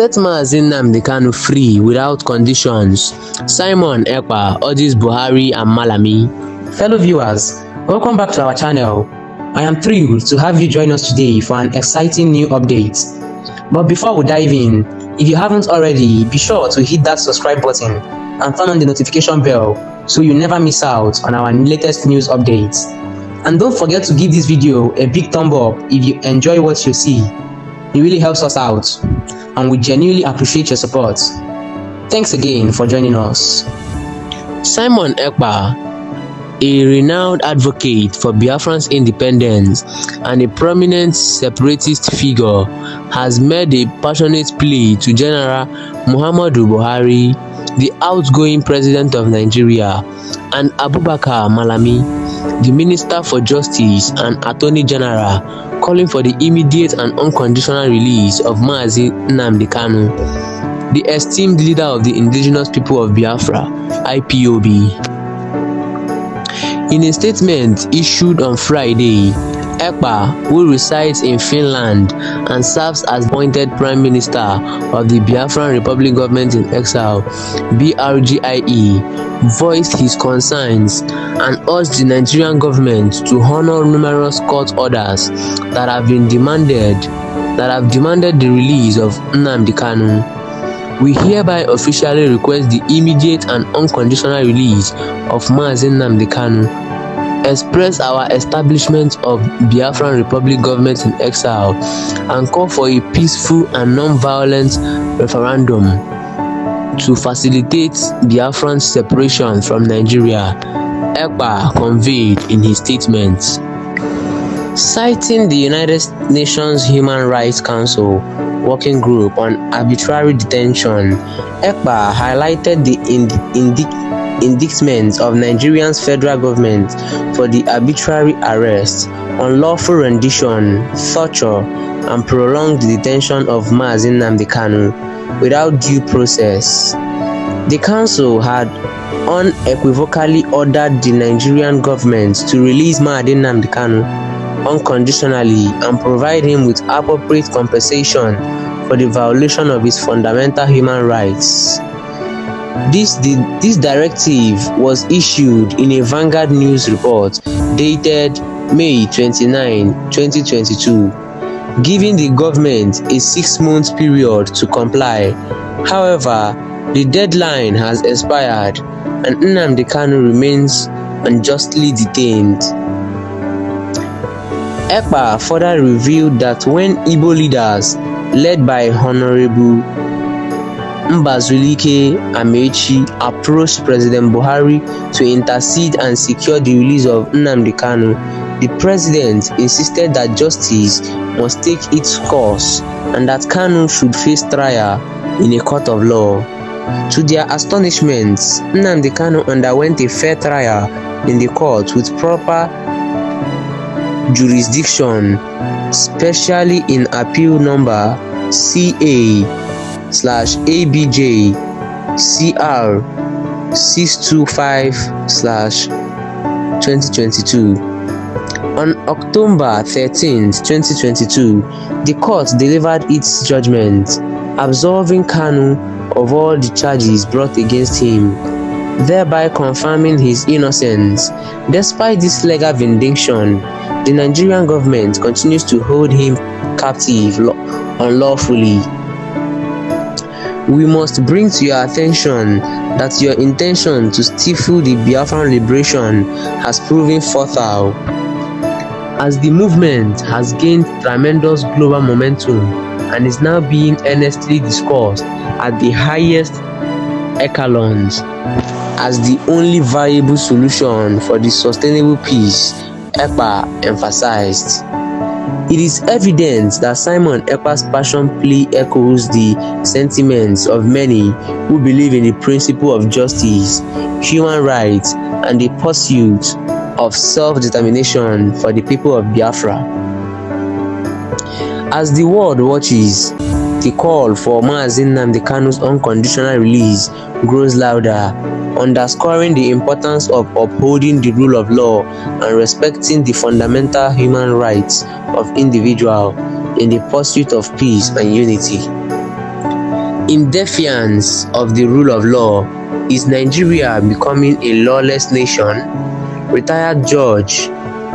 Set Mazi Nnamdi Kanu free without conditions. Simon Ekpa urges Buhari and Malami. Fellow viewers, welcome back to our channel. I am thrilled to have you join us today for an exciting new update. But before we dive in, if you haven't already, be sure to hit that subscribe button and turn on the notification bell so you never miss out on our latest news updates. And don't forget to give this video a big thumb up if you enjoy what you see. It really helps us out, and we genuinely appreciate your support. Thanks again for joining us. Simon Ekpa, a renowned advocate for Biafran's independence and a prominent separatist figure, has made a passionate plea to General Muhammadu Buhari, the outgoing president of Nigeria, and Abubakar Malami, the Minister for Justice and Attorney General, calling for the immediate and unconditional release of Mazi Nnamdi Kanu, the esteemed leader of the Indigenous People of Biafra, IPOB. In a statement issued on Friday, Ekpa, who resides in Finland and serves as appointed Prime Minister of the Biafra Republic Government In-Exile (Brgie), voiced his concerns and urged the Nigerian government to honor numerous court orders that have demanded the release of Nnamdi Kanu. We hereby officially request the immediate and unconditional release of Mazi Nnamdi Kanu, express our establishment of Biafra Republic Government In-Exile, and call for a peaceful and non-violent referendum to facilitate Biafran's separation from Nigeria, Ekpa conveyed in his statement. Citing the United Nations Human Rights Council Working Group on Arbitrary Detention, Ekpa highlighted the indictment of Nigeria's federal government for the arbitrary arrest, unlawful rendition, torture, and prolonged detention of Mazi Nnamdi Kanu without due process. The council had unequivocally ordered the Nigerian government to release Mazi Nnamdi Kanu unconditionally and provide him with appropriate compensation for the violation of his fundamental human rights. This directive was issued in a Vanguard news report dated May 29, 2022, giving the government a 6-month period to comply. However, the deadline has expired and Nnamdi Kanu remains unjustly detained. Ekpa further revealed that when Igbo leaders, led by Honorable Mbazulike Amechi, approached President Buhari to intercede and secure the release of Nnamdi Kanu, the president insisted that justice must take its course and that Kanu should face trial in a court of law. To their astonishment, Nnamdi Kanu underwent a fair trial in the court with proper jurisdiction, especially in appeal number CA/ABJ/CR625/2022. On October 13, 2022, the court delivered its judgment, absolving Kanu of all the charges brought against him, thereby confirming his innocence. Despite this legal vindication, the Nigerian government continues to hold him captive unlawfully. We must bring to your attention that your intention to stifle the Biafra Liberation has proven futile, as the movement has gained tremendous global momentum and is now being earnestly discussed at the highest echelons as the only viable solution for the sustainable peace, Ekpa emphasized. It is evident that Simon Ekpa's passion plea echoes the sentiments of many who believe in the principle of justice, human rights, and the pursuit of self-determination for the people of Biafra. As the world watches, the call for Mazi Nnamdi Kanu's unconditional release grows louder, underscoring the importance of upholding the rule of law and respecting the fundamental human rights of individuals in the pursuit of peace and unity. In defiance of the rule of law, is Nigeria becoming a lawless nation? Retired Judge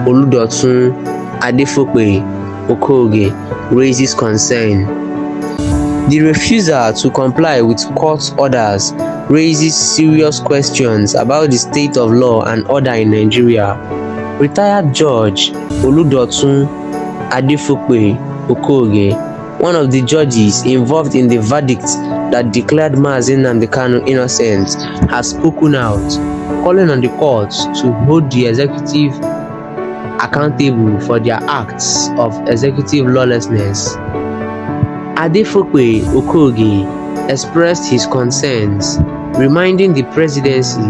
Oludotun Adefope Okoge raises concern. The refusal to comply with court orders raises serious questions about the state of law and order in Nigeria. Retired Judge Oludotun Adefope Okoge, one of the judges involved in the verdict that declared Mazi Nnamdi Kanu innocent, has spoken out, calling on the courts to hold the executive accountable for their acts of executive lawlessness. Adefope Okoge expressed his concerns, reminding the presidency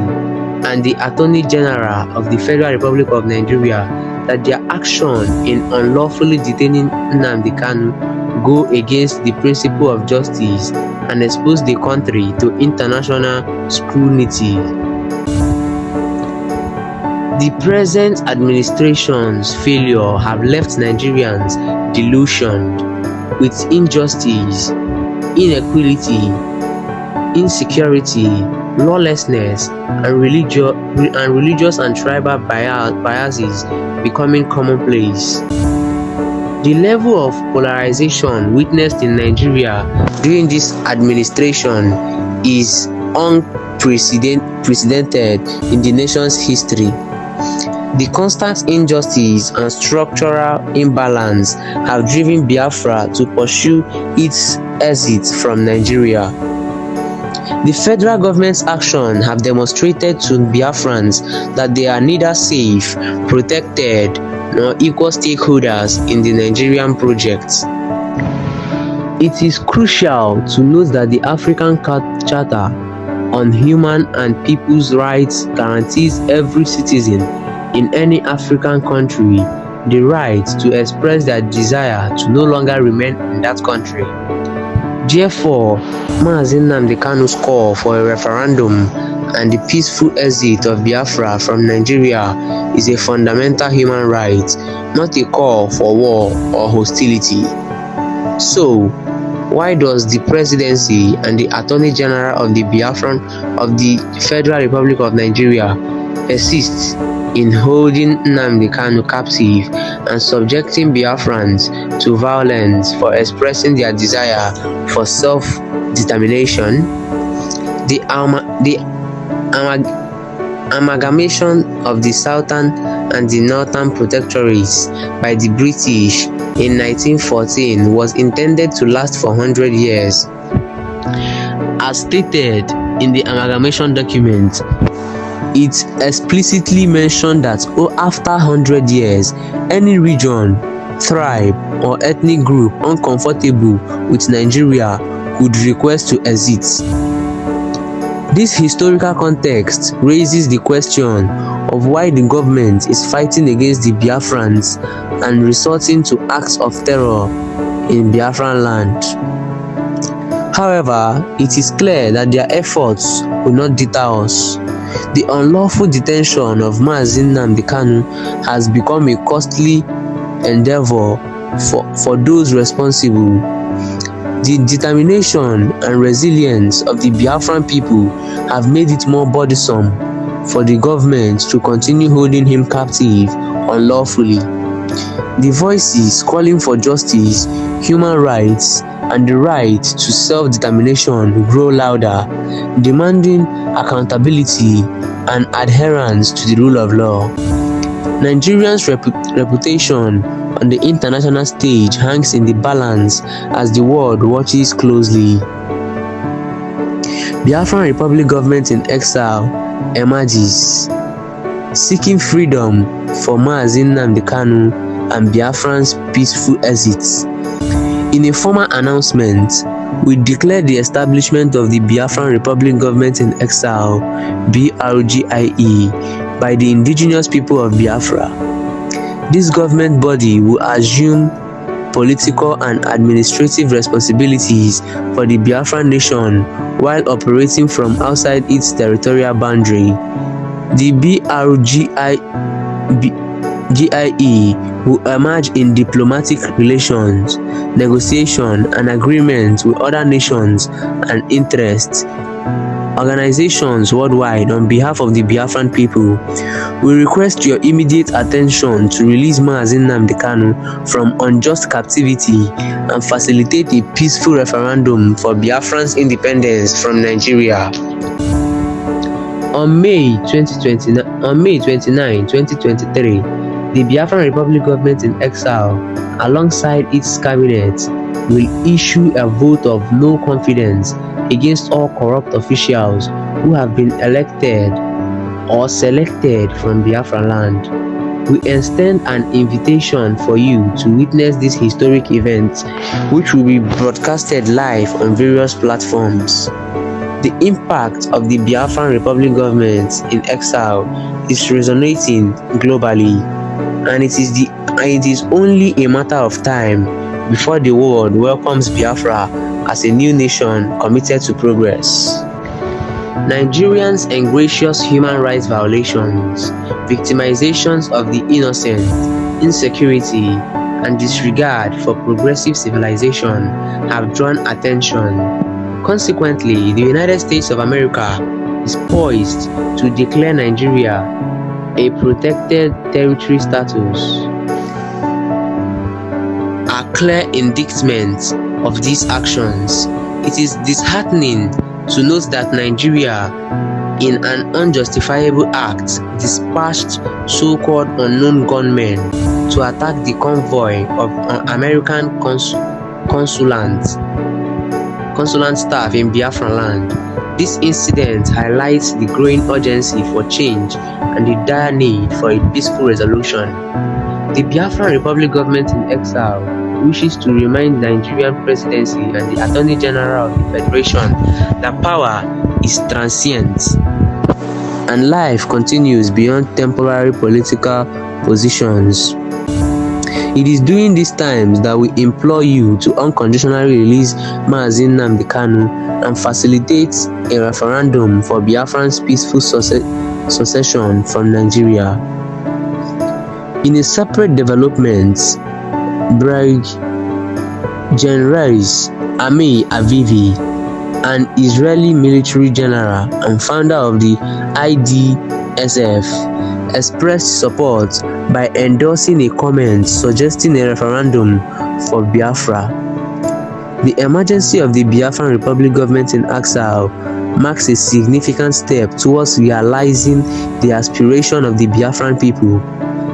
and the Attorney General of the Federal Republic of Nigeria that their action in unlawfully detaining Nnamdi Kanu go against the principle of justice and expose the country to international scrutiny. The present administration's failure have left Nigerians delusioned with injustice, inequality, insecurity, lawlessness, and religious and tribal biases becoming commonplace. The level of polarization witnessed in Nigeria during this administration is unprecedented in the nation's history. The constant injustice and structural imbalance have driven Biafra to pursue its exit from Nigeria. The federal government's action have demonstrated to Biafrans that they are neither safe, protected, nor equal stakeholders in the Nigerian project. It is crucial to note that the African Charter on Human and People's Rights guarantees every citizen in any African country the right to express their desire to no longer remain in that country. Therefore, Mazi Nnamdi Kanu's call for a referendum and the peaceful exit of Biafra from Nigeria is a fundamental human right, not a call for war or hostility. So, why does the presidency and the Attorney General of the Federal Republic of Nigeria persist in holding Nnamdi Kanu captive and subjecting Biafrans to violence for expressing their desire for self-determination? The amalgamation of the Southern and the Northern Protectorates by the British in 1914 was intended to last for 100 years. As stated in the amalgamation document, it explicitly mentioned that after 100 years, any region, tribe, or ethnic group uncomfortable with Nigeria could request to exit. This historical context raises the question of why the government is fighting against the Biafrans and resorting to acts of terror in Biafran land. However, it is clear that their efforts will not deter us. The unlawful detention of Mazi Nnamdi Kanu has become a costly endeavor for those responsible. The determination and resilience of the Biafran people have made it more burdensome for the government to continue holding him captive unlawfully. The voices calling for justice, human rights, and the right to self-determination grow louder, demanding accountability and adherence to the rule of law. Nigerians' reputation on the international stage hangs in the balance as the world watches closely. Biafra Republic Government in Exile emerges, seeking freedom for Mazi Nnamdi Kanu and Biafran's peaceful exit. In a formal announcement, we declared the establishment of the Biafra Republic Government in Exile (Brgie) by the Indigenous People of Biafra. This government body will assume political and administrative responsibilities for the Biafran nation while operating from outside its territorial boundary. The GIE will emerge in diplomatic relations, negotiation and agreements with other nations and interests organizations worldwide. On behalf of the Biafran people, we request your immediate attention to release Mazi Nnamdi Kanu from unjust captivity and facilitate a peaceful referendum for Biafran's independence from Nigeria. On May 29, 2023, the Biafra Republic Government in Exile, alongside its cabinet, will issue a vote of no confidence against all corrupt officials who have been elected or selected from Biafra land. We extend an invitation for you to witness this historic event, which will be broadcasted live on various platforms. The impact of the Biafran Republic Government in Exile is resonating globally, and it is only a matter of time before the world welcomes Biafra as a new nation committed to progress. Nigerians' egregious human rights violations, victimizations of the innocent, insecurity, and disregard for progressive civilization have drawn attention. Consequently, the United States of America is poised to declare Nigeria a protected territory status. A clear indictment of these actions. It is disheartening to note that Nigeria, in an unjustifiable act, dispatched so-called unknown gunmen to attack the convoy of American consulant staff in Biafra land. This incident highlights the growing urgency for change and the dire need for a peaceful resolution. The Biafra Republic Government in Exile wishes to remind Nigerian presidency and the Attorney General of the Federation that power is transient and life continues beyond temporary political positions. It is during these times that we implore you to unconditionally release Mazi Nnamdi Kanu and facilitate a referendum for Biafran's peaceful secession from Nigeria. In a separate development, Brgie, General Avivi, an Israeli military general and founder of the IDSF, expressed support by endorsing a comment suggesting a referendum for Biafra. The emergency of the Biafran Republic Government in Exile marks a significant step towards realizing the aspiration of the Biafran people.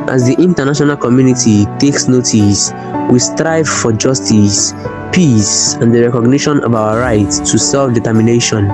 As the international community takes notice, we strive for justice, peace, and the recognition of our right to self-determination.